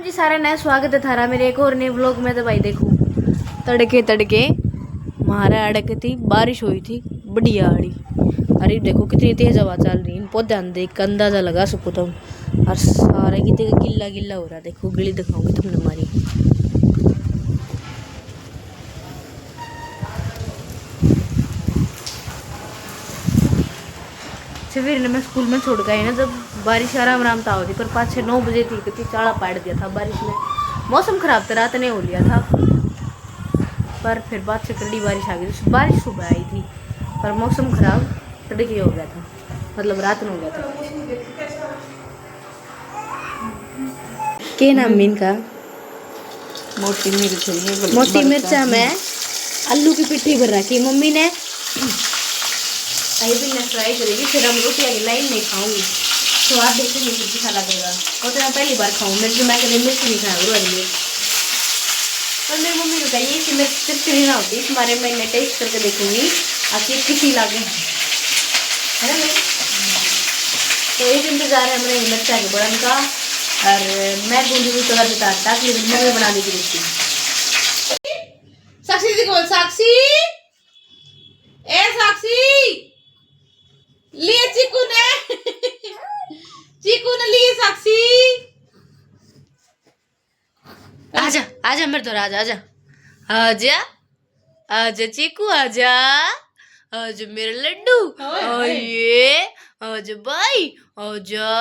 जी सारा नया स्वागत है थारा मेरे एक और नए व्लॉग में। तो भाई देखो तड़के तड़के हमारा अड़क थी, बारिश हुई थी बढ़िया आड़ी। अरे देखो कितनी तेज हवा चल रही है, पौधा देख कर अंदाजा लगा सको तुम। और सारा कितने गिल्ला गिल्ला हो रहा। देखो गिली दिखाऊंगी तुमने हमारी। फिर मैं स्कूल में छोड़ गई ना, जब बारिश आराम आराम था होती, पर 5-6-9 बजे थी कितनी चाड़ा पाड़ दिया था बारिश में। मौसम खराब था, रात ने हो लिया था, पर फिर बाद से ठंडी बारिश आ गई। बारिश सुबह आई थी पर मौसम खराब तड़के हो गया था, मतलब रात में हो गया था। के नाम मीन का मोटी मिर्चा में आलू की पिट्ठी भर रखी मम्मी ने। भी मैं ट्राई करेगी, फिर हम रोटी आगे लाइन नहीं खाऊंगी, स्वाद देखेंगे फिर अच्छा लगेगा। और तो मैं पहली बार खाऊँ, मेरे मैं कभी मिर्च नहीं खाया रोज। और मेरी मम्मी ने कही कि मिर्च तिरछी ना होती, इस बारे में मैं टेस्ट करके देखूंगी आखिर किसी लागे है ना। तो एक इंतजार है हमारे मिर्चा के बड़न का। और मैं बूंदी हुई तो ताकि मम्मी बना देगी रोटी। साक्षी जी बोल, साक्षी ए साक्षी लिए चीकू ने लिए साक्षी। आजा आजा मेरे तो आजा आजा आजा आजा चीकू आजा आजा मेरे लड्डू। ये आजा भाई आजा।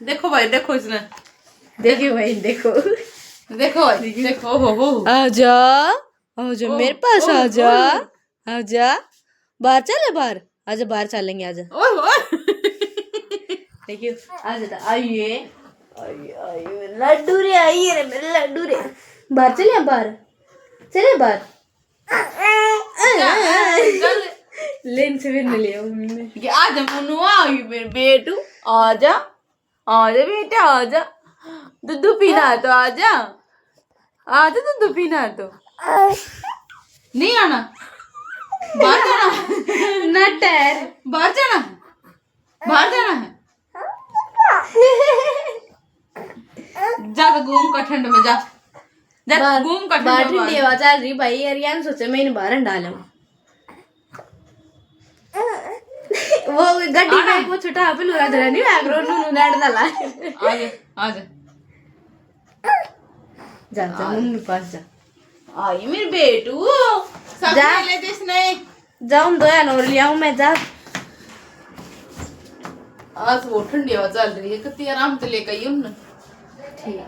देखो भाई, देखो इसने, देखिए भाई देखो देखो भाई देखो। हो आजा आजा मेरे पास आजा आजा। बाहर चले बाहर आजा, बाहर चलेंगे आजा। देखिए आजा आइए आइए आइए लड्डू रे, आइए रे मेरे लड्डू रे। बाहर चले बाहर चले बाहर। लेन से फिर ले लिया आजा मनु, आई मेरे बेटू, आजा आजा बेटा आजा। दूध पीना है तो आजा, आजा दूध पीना है तो। नहीं आना, बाहर जाना ना टैर, बाहर जाना है, बाहर जाना है। जा तो घूम का ठंड में, जा जा घूम का बाहर ठंड में। ठंडी हवा चल रही भाई। यार यान सोचे मैं इन बाहर डालूं। वो गड्डी में वो छोटा बिल्लू राजा नहीं बैकग्राउंड नूनू नेट डाला। आजा आजा जा जा मम्मी पास जा। आई मेरे बेटू, सब जा। ले ले इसने। जाऊं दो या नोर लियाऊं मैं, जा। आज वो ठंडी हवा चल रही है, कितनी आराम से लेकर आई उन्होंने। ठीक,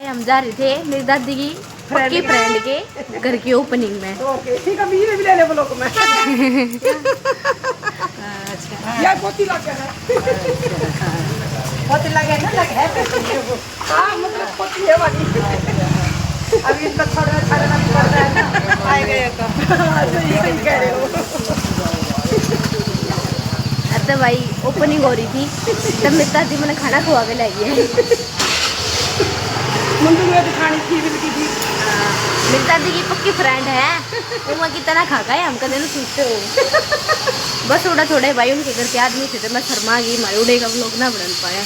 हम जा रहे थे मेरी दादी की पक्की फ्रेंड के घर की ओपनिंग में। ओके ठीक है, बीच में भी ले ले ब्लॉक में। अच्छा यार पोती लग गया है, पोती लगे ना लगे है। हाँ मतलब पोती है वाली। अभी इनका थोड़ा ना पड़ रहा है ना, आए गए तो सही कह रहे हो। तो भाई ओपनिंग हो रही थी, तब मेरी दादी मैंने खाना खुआ के लाई है। मुंडू में तो खानी थी भी थी। मेरी दादी की पक्की फ्रेंड है, तुम कितना खा गए हम कदे सूझते हो। बस थोड़ा थोड़े भाई उनके घर के आदमी थे, तो मैं शर्मा गई, हमारे उड़े का लोग ना बन पाया।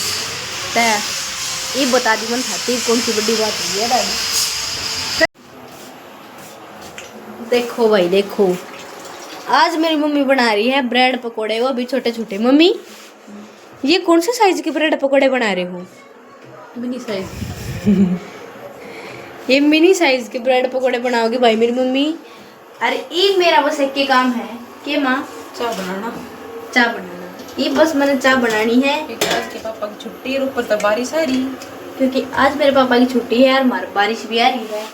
तो ये बता दी मन खाती कौन सी बड़ी बात हुई है दादी। देखो भाई देखो, आज मेरी मम्मी बना रही है ब्रेड पकोड़े, वो भी छोटे छोटे। मम्मी ये कौन से साइज के ब्रेड पकोड़े बना रहे हो? Mini size. ये मिनी साइज के ब्रेड पकोड़े बनाओगी भाई मेरी मम्मी। अरे ये मेरा बस एक के काम है कि माँ चाय बनाना, चाय बनाना। ये बस मैंने चाय बनानी है क्योंकि आज के पापा की छुट्टी है, ऊपर तो बारिश आ रही, क्योंकि आज मेरे पापा की छुट्टी है और हमारा बारिश भी आ रही है।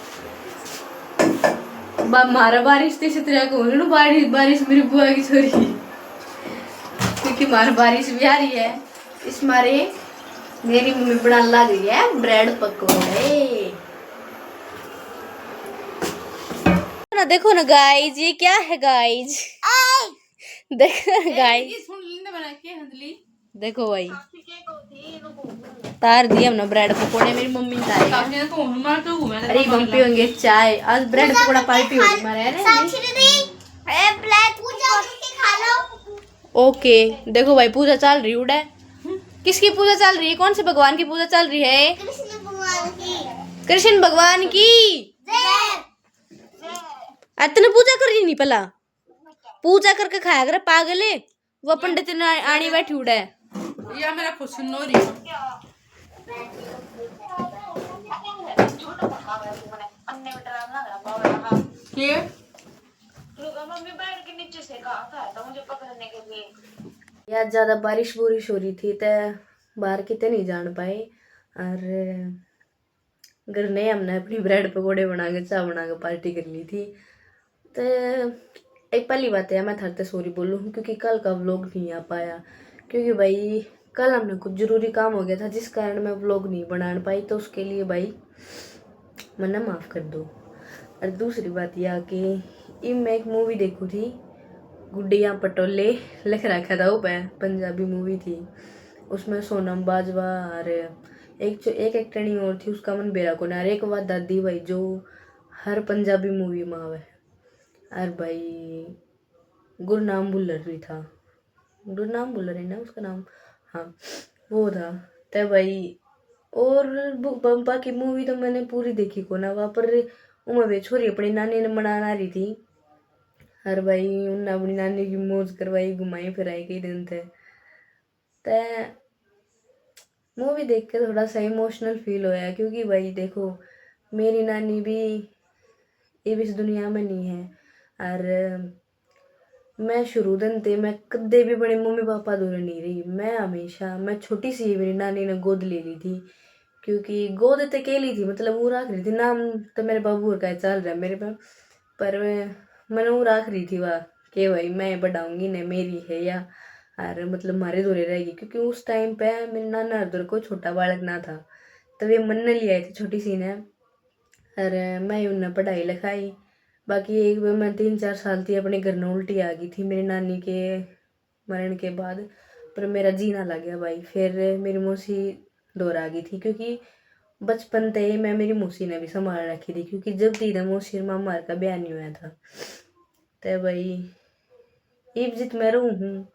हमारा बारिश तो इसी तरह को ना, बारिश बारिश मेरी बुआ की छोरी, क्योंकि हमारा बारिश भी आ रही है। इस मारे मेरी मम्मी बनाने लग रही है ब्रेड पकोड़े। ना देखो ना गाइज, ये क्या है गाइज? देखो ना गाइज, सुन लेने बना के हंदली। देखो भाई तार दिए हमने ब्रेड पकोड़े, मेरी मम्मी ने तारे। आपने तो हमारा तो घूमा। अरे हम पियोंगे चाय, आज ब्रेड पकोड़ा पार्टी होगी हमारे। ओके देखो भाई पूजा चल रही उड़े, किसकी पूजा चल रही है? कौन से भगवान की पूजा चल रही है? कृष्ण भगवान की कृष्ण भगवान की। तने पूजा कर रही नहीं पला? पूजा करके खाया कर पागल है। वो पंडित ने आनी बैठी उड़ा है। या मेरा क्वेश्चन नो रही के मम्मी बैठ के नीचे से कहा था मुझे पकड़ने के लिए। यार ज्यादा बारिश बुरिश हो रही थी तो बाहर कितने नहीं जान पाए। और घर ने हमने अपनी ब्रेड पकौड़े बना के चाय बना के पार्टी कर ली थी। तो एक पहली बात है मैं थारते सॉरी बोलूँ क्योंकि कल का व्लॉग नहीं आ पाया, क्योंकि भाई कल हमने कुछ ज़रूरी काम हो गया था जिस कारण मैं व्लॉग नहीं बना पाई। तो उसके लिए भाई मना माफ़ कर दो। और दूसरी बात यह कि मैं एक मूवी देखी थी गुड्डियाँ पटोले लिख रखा था, वो पंजाबी मूवी थी। उसमें सोनम बाजवा और एक एक्टरनी और थी उसका मन बेरा को और एक बात दादी भाई जो हर पंजाबी मूवी में आवे। और भाई गुरनाम भुल्लर भी था, गुरनाम भुल्लर है ना उसका नाम, हाँ वो था। तो भाई और बम्पा की मूवी तो मैंने पूरी देखी को ना, वहाँ पर उमा वे छोरी अपनी नानी ने मनाना रही थी। हर भाई उन अपनी नानी की मौज करवाई घुमाई फिराई कई दिन थे। तो मूवी देख के थोड़ा सा इमोशनल फील होया, क्योंकि भाई देखो मेरी नानी भी ये इस दुनिया में नहीं है। और मैं शुरू दिन ते मैं कदे भी बड़े मम्मी पापा दूर नहीं रही। मैं हमेशा मैं छोटी सी मेरी नानी ने गोद ले ली थी, क्योंकि गोद ते के ली थी मतलब वो रख रही थी। नाम तो मेरे बाबू का चल रहा है मेरे पे, पर मैंने वो रख रही थी वह कि भाई मैं बढ़ाऊंगी ने मेरी है या और मतलब मारे दूरे रहेगी। क्योंकि उस टाइम पे मेरे नाना उधर को छोटा बालक ना था, तब ये मन ने लिया थी छोटी सी ने। और मैं उन्हें पढ़ाई लिखाई। बाकी एक बार मैं 3-4 साल थी अपने घर में उल्टी आ गई थी मेरी नानी के मरण के बाद, पर मेरा जीना लग गया भाई। फिर मेरी मौसी दौर आ गई थी, क्योंकि बचपन से ही मैं मेरी मौसी ने भी संभाल रखी थी, क्योंकि जब दीदा मौसी और मामा का ब्याह नहीं हुआ था। तो भाई इज्जत मैं रहूँ हूँ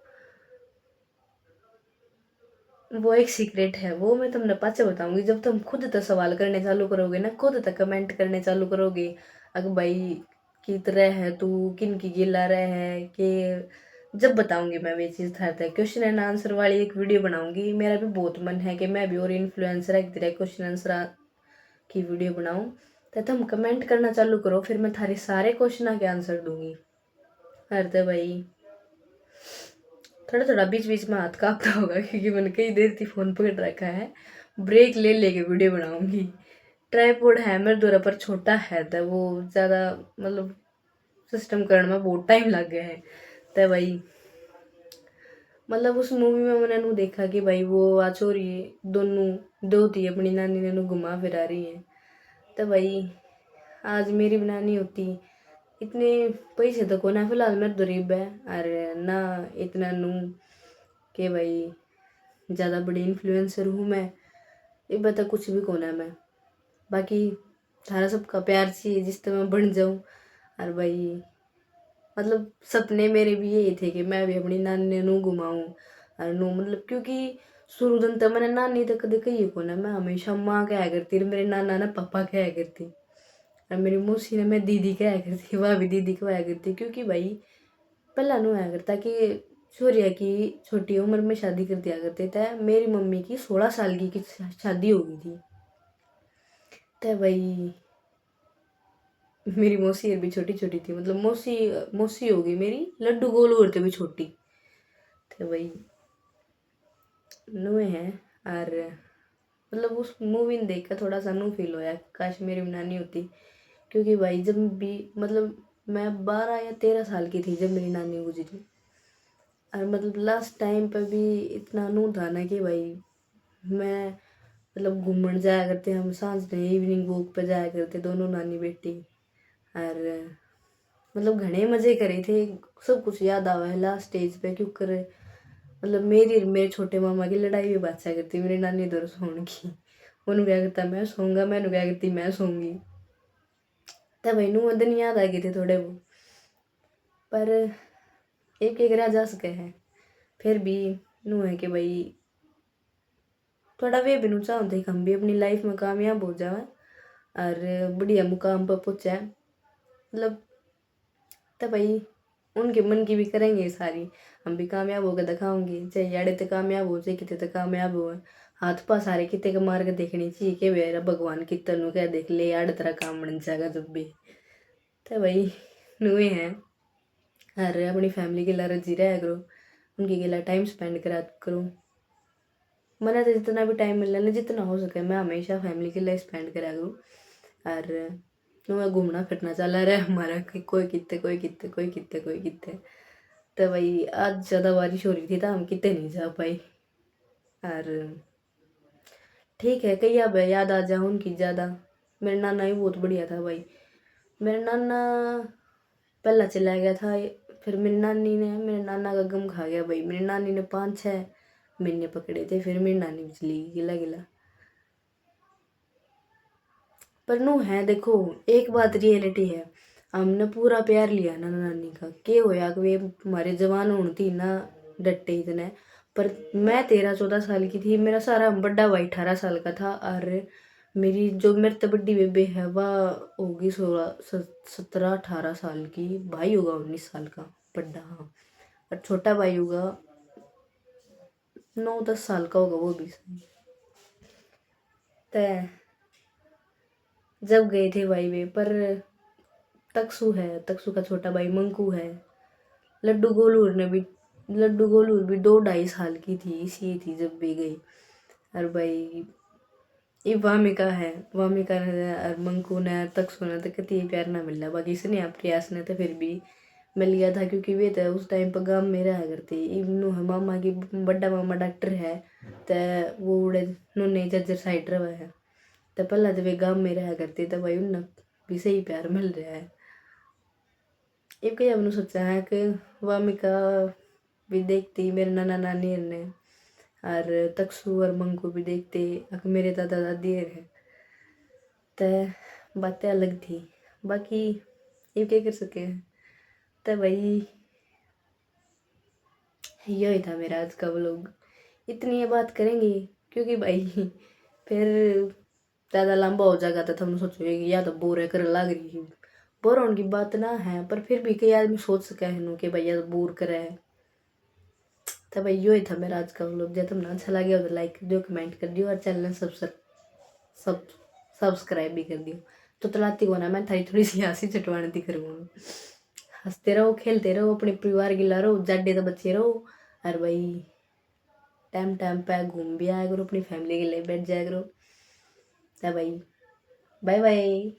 वो एक सीक्रेट है, वो मैं तुमने पाचे बताऊंगी जब तुम खुद तक सवाल करने चालू करोगे ना, खुद तक कमेंट करने चालू करोगे। अगर भाई की तरह है तू किन की गिला रहा है कि जब बताऊंगी मैं वे चीज़ था क्वेश्चन एंड आंसर वाली एक वीडियो बनाऊंगी। मेरा भी बहुत मन है कि मैं भी और इन्फ्लुएंसर है की तरह क्वेश्चन आंसर की वीडियो बनाऊं। तो तुम कमेंट करना चालू करो, फिर मैं थारे सारे क्वेश्चन के आंसर दूंगी। हर तो भाई थोड़ा थोड़ा बीच बीच में हाथ कांपता होगा, क्योंकि मैंने कई देर थी फ़ोन पकड़ रखा है। ब्रेक ले लेके वीडियो बनाऊंगी। ट्राईपोड है मेरे द्वारा पर छोटा है तो वो ज़्यादा मतलब सिस्टम करने में बहुत टाइम लग गया है। तो भाई मतलब उस मूवी में मैंने नू देखा कि भाई वो आज हो रही है दोनों दो थी अपनी नानी ने नू घुमा फिरा रही है। तो भाई आज मेरी भी नानी होती इतने पैसे तो को ना फिलहाल मेरे गरीब है और ना इतना नू कि भाई ज़्यादा बड़ी इन्फ्लुएंसर हूँ मैं, ये बता कुछ भी कोना मैं। बाकी थारा सबका प्यार चाहिए जिस तरह मैं बन जाऊँ। और भाई मतलब सपने मेरे भी यही थे कि मैं भी अपनी नानी नू घुमाऊँ और नू मतलब, क्योंकि शुरू दिन तक मैंने नानी तक कदे कही को ना, मैं हमेशा माँ कहा करती, मेरे नाना ना पापा कहा करती, और मेरी मौसी ने मैं दीदी कहा करती, वह भी दीदी कहया करती। क्योंकि भाई पहला नू आया करता कि छोरिया की छोटी उम्र में शादी कर दिया करते थे। मेरी मम्मी की 16 साल की शादी हो गई थी। तो भाई मेरी मौसी भी छोटी छोटी थी, मतलब मौसी मौसी हो गई मेरी लड्डू गोलू करते भी छोटी। तो भाई नुए हैं। और मतलब उस मूवी ने देख कर थोड़ा सा नू फील होया काश मेरी भी नानी होती। क्योंकि भाई जब भी मतलब मैं 12 या 13 साल की थी जब मेरी नानी गुजरी। और मतलब लास्ट टाइम पर भी इतना नू था ना कि भाई मैं मतलब घूमने जाया करते, हम सांझ ने इवनिंग वॉक पर जाया करते दोनों नानी बेटी। और मतलब घने मज़े करे थे, सब कुछ याद आवा है लास्ट स्टेज पे। क्योंकि मतलब मेरी मेरे छोटे मामा की लड़ाई भी बादशाह करती मेरी नानी दर सोने की। उन्होंने क्या करता मैं सोऊंगा, मैंने क्या करती मैं सोऊंगी। तब भाई नू दिन याद आ गए थे थोड़े वो, पर एक एक रह जा सके हैं। फिर भी नू है कि भाई थोड़ा वे भी चाहते हैं कि हम भी अपनी लाइफ में कामयाब हो जाए और बढ़िया मुकाम पर पहुँचे, मतलब तो भाई उनके मन की भी करेंगे सारी, हम भी कामयाब होकर दिखाओगे, चाहे याड़े तो कामयाब हो चाहे कितने तो कामयाब हो, हाथ पा सारे कितने का मार के देखनी चाहिए कि मेरा भगवान की तनु क्या देख ले याड़ तेरा काम बन जाएगा जब भी। तो भाई नुए हैं अरे अपनी फैमिली के लिए जी रहा करो, उनके लिए टाइम स्पेंड करा करो। मैंने तो जितना भी टाइम मिल रहा है जितना हो सके मैं हमेशा फैमिली के लिए स्पेंड करा करूँ। और नुआ घूमना फिरना चला रहा है हमारा कि कोई कितने कोई कितने कोई कितने कोई कितने। तो भाई आज ज़्यादा बारिश हो रही थी तो हम कितने नहीं जा पाए। और ठीक है कई अब याद आ जाओ उनकी ज़्यादा। मेरा नाना भी बहुत बढ़िया था भाई। मेरा नाना पहला चला गया था, फिर मेरी नानी ने मेरे नाना का गम खा गया भाई। मेरी नानी ने 5-6 महीने पकड़े थे, फिर मेरी नानी भी चली गई गिला गिला। पर नो है देखो एक बात रियलिटी है, हमने पूरा प्यार लिया ना नानी का के होया कि वे हमारे जवान होने थी ना डटे इतने। पर मैं 13-14 साल की थी, मेरा सारा बड़ा भाई 18 साल का था और मेरी जो मेरे से बड़ी बेबे है वह होगी 16-17-18 साल की, भाई होगा 19 साल का बड़ा। हाँ और छोटा भाई होगा 9-10 साल का होगा वो भी। तो जब गए थे भाई वे, पर तकसू है, तकसू का छोटा भाई मंकू है, लड्डू गोलूर भी 2-2.5 साल की थी इसी थी जब भी गई। और भाई ये वामिका है, वामिका ने और मंकू ने और तकसू ने तो कितनी प्यार ना मिल रहा, बाकी इसने आप प्रयास ने तो फिर भी मिल गया था क्योंकि वे तो उस टाइम पर गाँव में रहा करते। इवनू है मामा की बड़ा मामा डॉक्टर है, तो वो उड़े नुने जज्जर साइड रहा है। तो पहला तो वे गाँव में रहा करते तो भाई उन्हें भी सही प्यार मिल रहा है। एक कई हमने सोचा है कि वामिका भी देखती मेरे नाना नानी ने और तकसू और मंकू भी देखते मेरे दादा दादी है। तो बातें अलग थी, बाकी ये क्या कर सके। तो भाई यही था मेरा आज का व्लॉग, इतनी ये बात करेंगे क्योंकि भाई फिर ज़्यादा लंबा हो जाएगा तो तुम सोचोगे कि या तो बोर कर लग रही है। बोर होने की बात ना है पर फिर भी कई आदमी सोच सके है कि भैया बोर करे है। तो भाई यो ही था मेरा आज का व्लॉग, जब तुमने अच्छा लगे तो लाइक कर दियो, कमेंट कर दियो और चैनल सब्सक्राइब भी कर दियो। तो तलाती को ना मैं थारी थोड़ी सी हंसी चटवाने दी करूँगा। हंसते रहो खेलते रहो अपने परिवार गिला रहो जाडे तो बच्चे रहो। और भाई टाइम टाइम पे घूम भी आया करो, अपनी फैमिली के लिए बैठ जाया करो। तो भाई बाय बाय।